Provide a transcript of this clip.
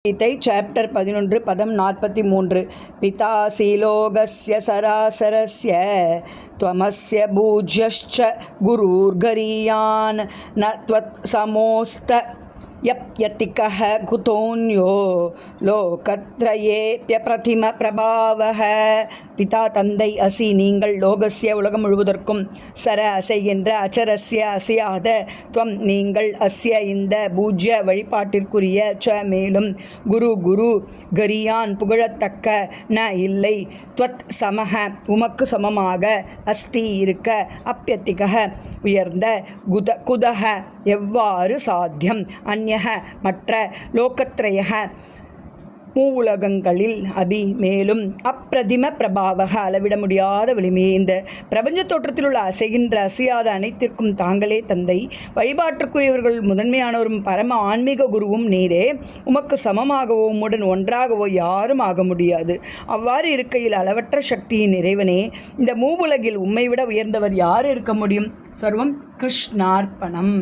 கீதை chapter 11 பதம் 43 பிதாசி லோகஸ்ய சராசரஸ்ய த்வமஸ்ய பூஜ்யश्च குருர்கரியான் ந த்வத் சமோஸ்த யப்யதிகஹ குதோன்யோ லோகத்ரயேப்ய பிரதிம பிரபாவஹ. பிதா தந்தை அசி நீங்கள், லோகஸ்ய உலகம் முழுவதற்கும், சர அசைகின்ற, அச்சரஸ்ய அசையாத, துவம் நீங்கள், அஸ்ய இந்த, பூஜ்ய வழிபாட்டிற்குரிய, ச மேலும், குரு குரு, கரியான் புகழத்தக்க, ந இல்லை, துவத் சமஹ உமக்கு சமமாக, அஸ்தி இருக்க, அப்யத்திகஹ உயர்ந்த, குதஹ எவ்வாறு சாத்தியம், அந்யஹ மற்ற, லோகத்ரயஹ மூவுலகங்களில், அபி மேலும், அப்பிரதிம பிரபாவக அளவிட முடியாத வலிமையே. இந்த பிரபஞ்ச தோற்றத்தில் உள்ள அசைகின்ற அசையாத அனைத்திற்கும் தாங்களே தந்தை, வழிபாட்டிற்குரியவர்கள் முதன்மையானவரும் பரம ஆன்மீக குருவும் நீரே. உமக்கு சமமாகவோ உம்முடன் ஒன்றாகவோ யாரும் ஆக முடியாது. அவ்வாறு இருக்கையில் அளவற்ற சக்தியின் இறைவனே, இந்த மூவுலகில் உம்மை விட உயர்ந்தவர் யார் இருக்க முடியும்? சர்வம் கிருஷ்ணார்ப்பணம்.